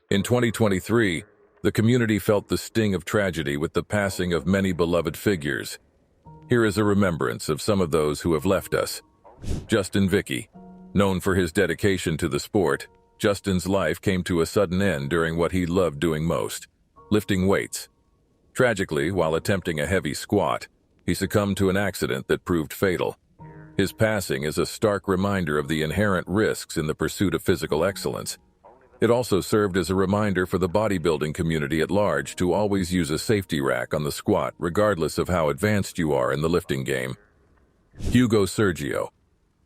In 2023, the community felt the sting of tragedy with the passing of many beloved figures. Here is a remembrance of some of those who have left us. Justin Vicki. Known for his dedication to the sport, Justin's life came to a sudden end during what he loved doing most, lifting weights. Tragically, while attempting a heavy squat, he succumbed to an accident that proved fatal. His passing is a stark reminder of the inherent risks in the pursuit of physical excellence. It also served as a reminder for the bodybuilding community at large to always use a safety rack on the squat regardless of how advanced you are in the lifting game. Hugo Sergio.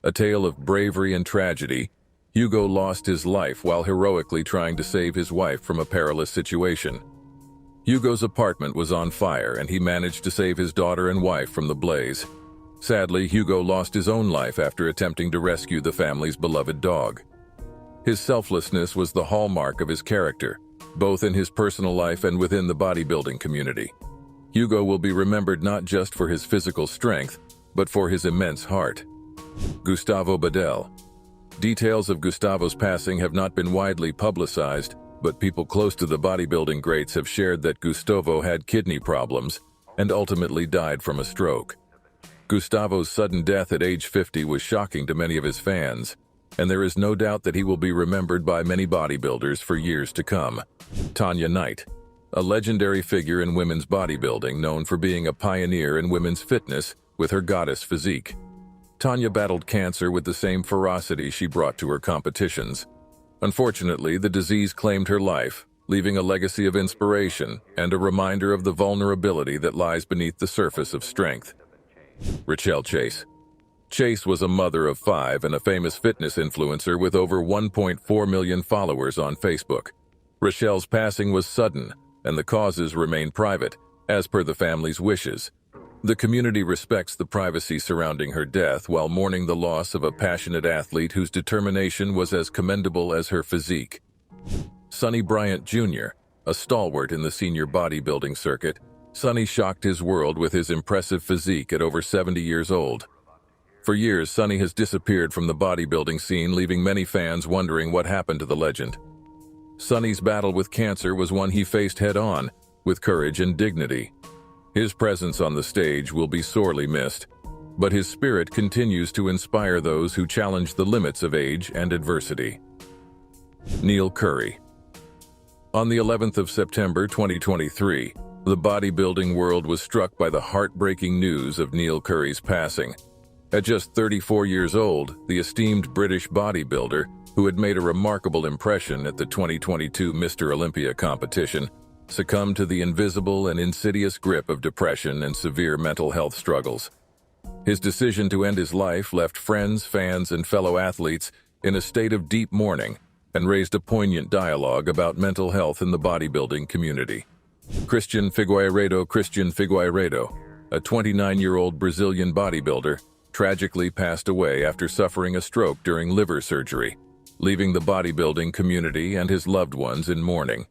A tale of bravery and tragedy, Hugo lost his life while heroically trying to save his wife from a perilous situation. Hugo's apartment was on fire and he managed to save his daughter and wife from the blaze. Sadly, Hugo lost his own life after attempting to rescue the family's beloved dog. His selflessness was the hallmark of his character, both in his personal life and within the bodybuilding community. Hugo will be remembered not just for his physical strength, but for his immense heart. Gustavo Badell. Details of Gustavo's passing have not been widely publicized, but people close to the bodybuilding greats have shared that Gustavo had kidney problems and ultimately died from a stroke. Gustavo's sudden death at age 50 was shocking to many of his fans, and there is no doubt that he will be remembered by many bodybuilders for years to come. Tanya Knight. A legendary figure in women's bodybuilding known for being a pioneer in women's fitness with her goddess physique. Tanya battled cancer with the same ferocity she brought to her competitions. Unfortunately, the disease claimed her life, leaving a legacy of inspiration and a reminder of the vulnerability that lies beneath the surface of strength. Rachel Chase. Chase was a mother of 5 and a famous fitness influencer with over 1.4 million followers on Facebook. Rachel's passing was sudden, and the causes remain private, as per the family's wishes. The community respects the privacy surrounding her death while mourning the loss of a passionate athlete whose determination was as commendable as her physique. Sonny Bryant Jr., a stalwart in the senior bodybuilding circuit, Sonny shocked his world with his impressive physique at over 70 years old. For years, Sonny has disappeared from the bodybuilding scene, leaving many fans wondering what happened to the legend. Sonny's battle with cancer was one he faced head-on, with courage and dignity. His presence on the stage will be sorely missed, but his spirit continues to inspire those who challenge the limits of age and adversity. Neil Curry. On the 11th of September 2023, the bodybuilding world was struck by the heartbreaking news of Neil Curry's passing. At just 34 years old, the esteemed British bodybuilder, who had made a remarkable impression at the 2022 Mr. Olympia competition, succumbed to the invisible and insidious grip of depression and severe mental health struggles. His decision to end his life left friends, fans, and fellow athletes in a state of deep mourning and raised a poignant dialogue about mental health in the bodybuilding community. Christian Figueiredo, a 29-year-old Brazilian bodybuilder, tragically passed away after suffering a stroke during liver surgery, leaving the bodybuilding community and his loved ones in mourning.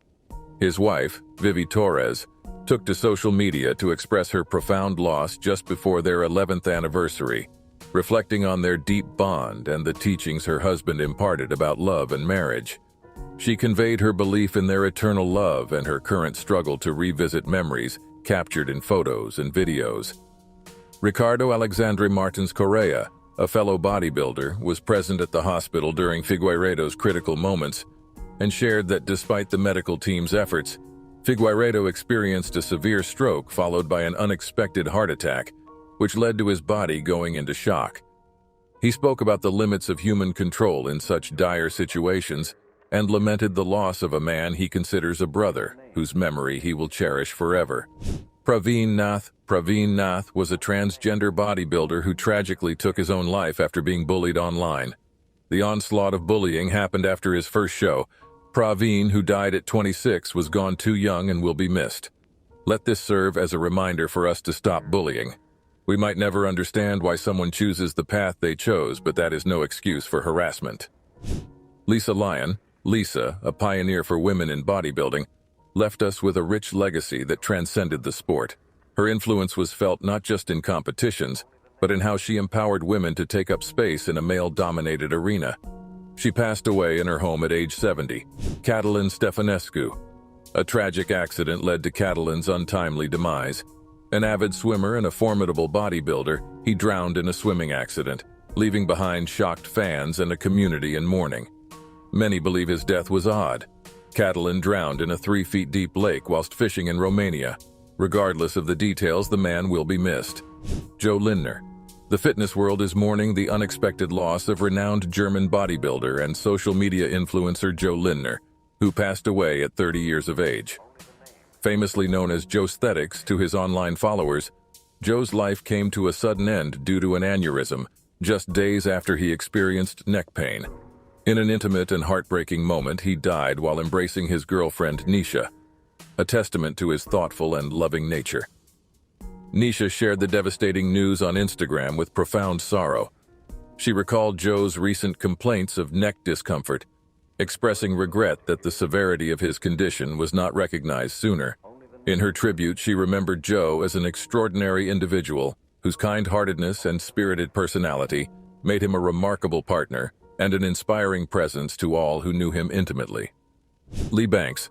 His wife, Vivi Torres, took to social media to express her profound loss just before their 11th anniversary, reflecting on their deep bond and the teachings her husband imparted about love and marriage. She conveyed her belief in their eternal love and her current struggle to revisit memories captured in photos and videos. Ricardo Alexandre Martins Correa, a fellow bodybuilder, was present at the hospital during Figueiredo's critical moments and shared that despite the medical team's efforts, Figueiredo experienced a severe stroke followed by an unexpected heart attack, which led to his body going into shock. He spoke about the limits of human control in such dire situations and lamented the loss of a man he considers a brother, whose memory he will cherish forever. Praveen Nath was a transgender bodybuilder who tragically took his own life after being bullied online. The onslaught of bullying happened after his first show. Praveen, who died at 26, was gone too young and will be missed. Let this serve as a reminder for us to stop bullying. We might never understand why someone chooses the path they chose, but that is no excuse for harassment. Lisa Lyon, a pioneer for women in bodybuilding, left us with a rich legacy that transcended the sport. Her influence was felt not just in competitions, but in how she empowered women to take up space in a male-dominated arena. She passed away in her home at age 70. Catalin Stefanescu. A tragic accident led to Catalin's untimely demise. An avid swimmer and a formidable bodybuilder, he drowned in a swimming accident, leaving behind shocked fans and a community in mourning. Many believe his death was odd. Catalin drowned in a 3-feet-deep lake whilst fishing in Romania. Regardless of the details, the man will be missed. Joe Lindner. The fitness world is mourning the unexpected loss of renowned German bodybuilder and social media influencer Joe Lindner, who passed away at 30 years of age. Famously known as Joesthetics to his online followers, Joe's life came to a sudden end due to an aneurysm, just days after he experienced neck pain. In an intimate and heartbreaking moment, he died while embracing his girlfriend Nisha, a testament to his thoughtful and loving nature. Nisha shared the devastating news on Instagram with profound sorrow. She recalled Joe's recent complaints of neck discomfort, expressing regret that the severity of his condition was not recognized sooner. In her tribute, she remembered Joe as an extraordinary individual whose kind-heartedness and spirited personality made him a remarkable partner and an inspiring presence to all who knew him intimately. Lee Banks.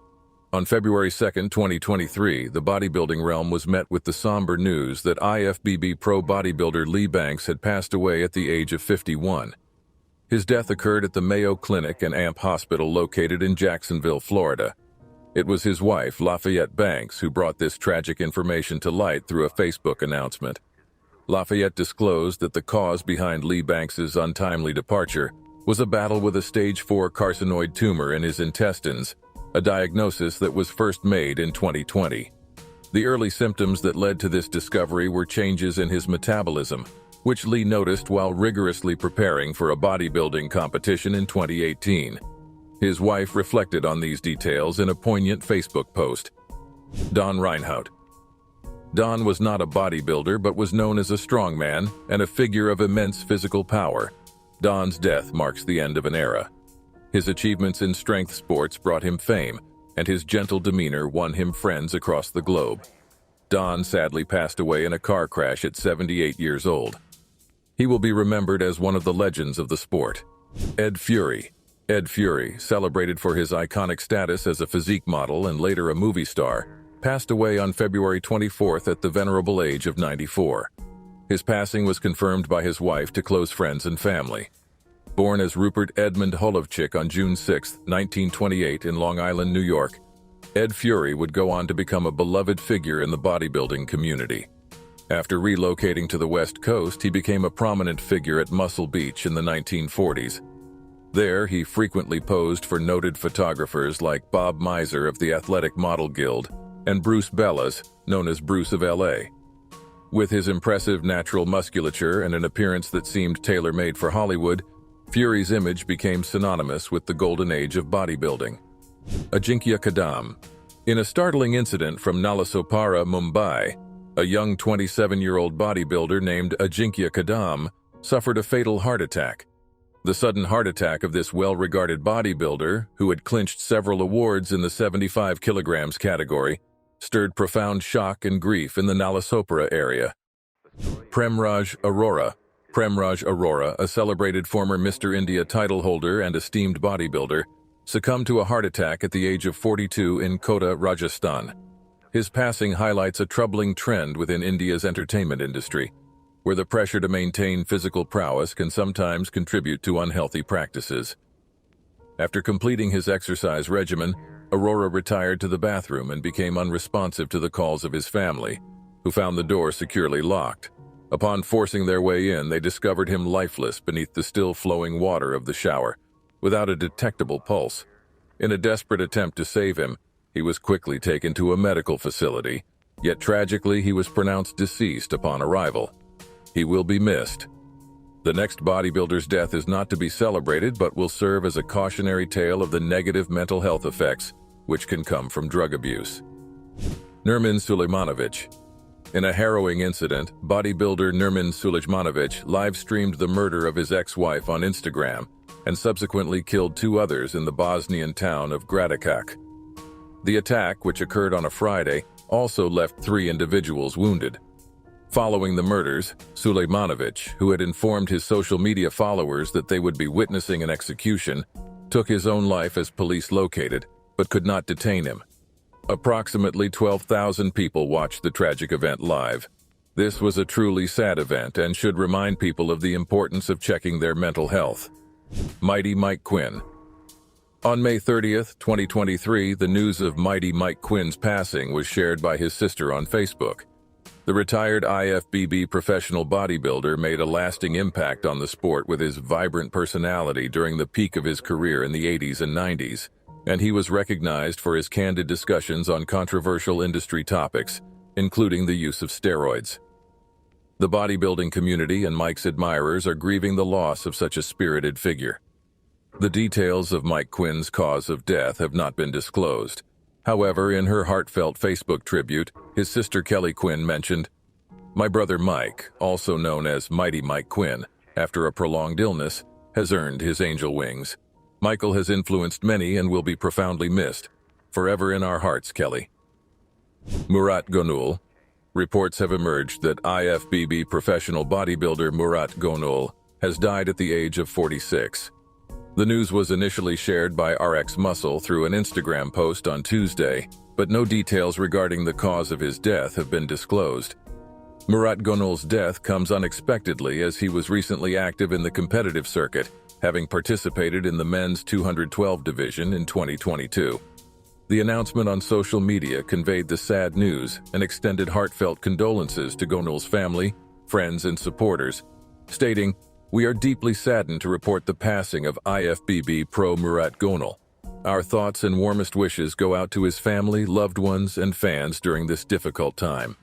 On February 2, 2023, the bodybuilding realm was met with the somber news that IFBB pro bodybuilder Lee Banks had passed away at the age of 51. His death occurred at the Mayo Clinic and AMP Hospital located in Jacksonville, Florida. It was his wife, Lafayette Banks, who brought this tragic information to light through a Facebook announcement. Lafayette disclosed that the cause behind Lee Banks's untimely departure was a battle with a stage 4 carcinoid tumor in his intestines, a diagnosis that was first made in 2020. The early symptoms that led to this discovery were changes in his metabolism, which Lee noticed while rigorously preparing for a bodybuilding competition in 2018. His wife reflected on these details in a poignant Facebook post. Don Reinout. Don was not a bodybuilder but was known as a strongman and a figure of immense physical power. Don's death marks the end of an era. His achievements in strength sports brought him fame, and his gentle demeanor won him friends across the globe. Don sadly passed away in a car crash at 78 years old. He will be remembered as one of the legends of the sport. Ed Fury. Ed Fury, celebrated for his iconic status as a physique model and later a movie star, passed away on February 24th at the venerable age of 94. His passing was confirmed by his wife to close friends and family. Born as Rupert Edmund Holovchik on June 6, 1928 in Long Island, New York, Ed Fury would go on to become a beloved figure in the bodybuilding community. After relocating to the West Coast, he became a prominent figure at Muscle Beach in the 1940s. There, he frequently posed for noted photographers like Bob Miser of the Athletic Model Guild and Bruce Bellas, known as Bruce of LA. With his impressive natural musculature and an appearance that seemed tailor-made for Hollywood, Fury's image became synonymous with the golden age of bodybuilding. Jenia Kadam. In a startling incident from Nalasopara, Mumbai, a young 27-year-old bodybuilder named Jenia Kadam suffered a fatal heart attack. The sudden heart attack of this well-regarded bodybuilder, who had clinched several awards in the 75 kilograms category, stirred profound shock and grief in the Nalasopara area. Prem RJ Aurora. Prem RJ Aurora, a celebrated former Mr. India title holder and esteemed bodybuilder, succumbed to a heart attack at the age of 42 in Kota, Rajasthan. His passing highlights a troubling trend within India's entertainment industry, where the pressure to maintain physical prowess can sometimes contribute to unhealthy practices. After completing his exercise regimen, Aurora retired to the bathroom and became unresponsive to the calls of his family, who found the door securely locked. Upon forcing their way in, they discovered him lifeless beneath the still-flowing water of the shower, without a detectable pulse. In a desperate attempt to save him, he was quickly taken to a medical facility, yet tragically he was pronounced deceased upon arrival. He will be missed. The next bodybuilder's death is not to be celebrated but will serve as a cautionary tale of the negative mental health effects which can come from drug abuse. Nurman Sumanovich. In a harrowing incident, bodybuilder Nurman Sumanovich live-streamed the murder of his ex-wife on Instagram and subsequently killed 2 others in the Bosnian town of Gradičak. The attack, which occurred on a Friday, also left 3 individuals wounded. Following the murders, Sumanovich, who had informed his social media followers that they would be witnessing an execution, took his own life as police located, but could not detain him. Approximately 12,000 people watched the tragic event live. This was a truly sad event and should remind people of the importance of checking their mental health. Mighty Mike Quinn. On May 30th, 2023, the news of Mighty Mike Quinn's passing was shared by his sister on Facebook. The retired IFBB professional bodybuilder made a lasting impact on the sport with his vibrant personality during the peak of his career in the 80s and 90s, and he was recognized for his candid discussions on controversial industry topics, including the use of steroids. The bodybuilding community and Mike's admirers are grieving the loss of such a spirited figure. The details of Mike Quinn's cause of death have not been disclosed. However, in her heartfelt Facebook tribute, his sister Kelly Quinn mentioned, "My brother Mike, also known as Mighty Mike Quinn, after a prolonged illness, has earned his angel wings. Michael has influenced many and will be profoundly missed. Forever in our hearts, Kelly." Morat Gonul. Reports have emerged that IFBB professional bodybuilder Morat Gonul has died at the age of 46. The news was initially shared by RX Muscle through an Instagram post on Tuesday, but no details regarding the cause of his death have been disclosed. Morat Gonul's death comes unexpectedly as he was recently active in the competitive circuit, having participated in the men's 212 division in 2022. The announcement on social media conveyed the sad news and extended heartfelt condolences to Gonul's family, friends, and supporters, stating, "We are deeply saddened to report the passing of IFBB pro Morat Gonul. Our thoughts and warmest wishes go out to his family, loved ones, and fans during this difficult time."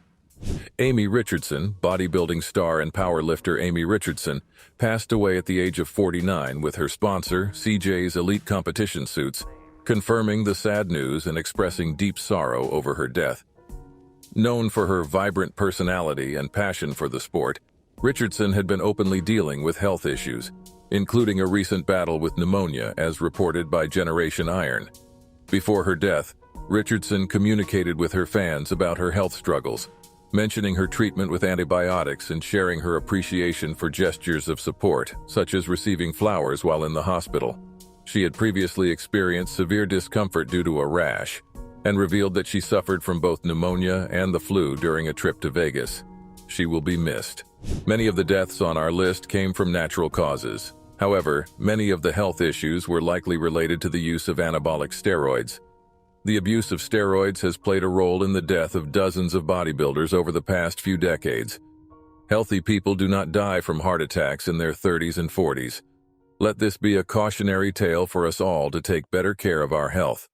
Amy Richardson, bodybuilding star and powerlifter Amy Richardson, passed away at the age of 49 with her sponsor, CJ's Elite Competition Suits, confirming the sad news and expressing deep sorrow over her death. Known for her vibrant personality and passion for the sport, Richardson had been openly dealing with health issues, including a recent battle with pneumonia as reported by Generation Iron. Before her death, Richardson communicated with her fans about her health struggles, mentioning her treatment with antibiotics and sharing her appreciation for gestures of support, such as receiving flowers while in the hospital. She had previously experienced severe discomfort due to a rash, and revealed that she suffered from both pneumonia and the flu during a trip to Vegas. She will be missed. Many of the deaths on our list came from natural causes. However, many of the health issues were likely related to the use of anabolic steroids. The abuse of steroids has played a role in the death of dozens of bodybuilders over the past few decades. Healthy people do not die from heart attacks in their 30s and 40s. Let this be a cautionary tale for us all to take better care of our health.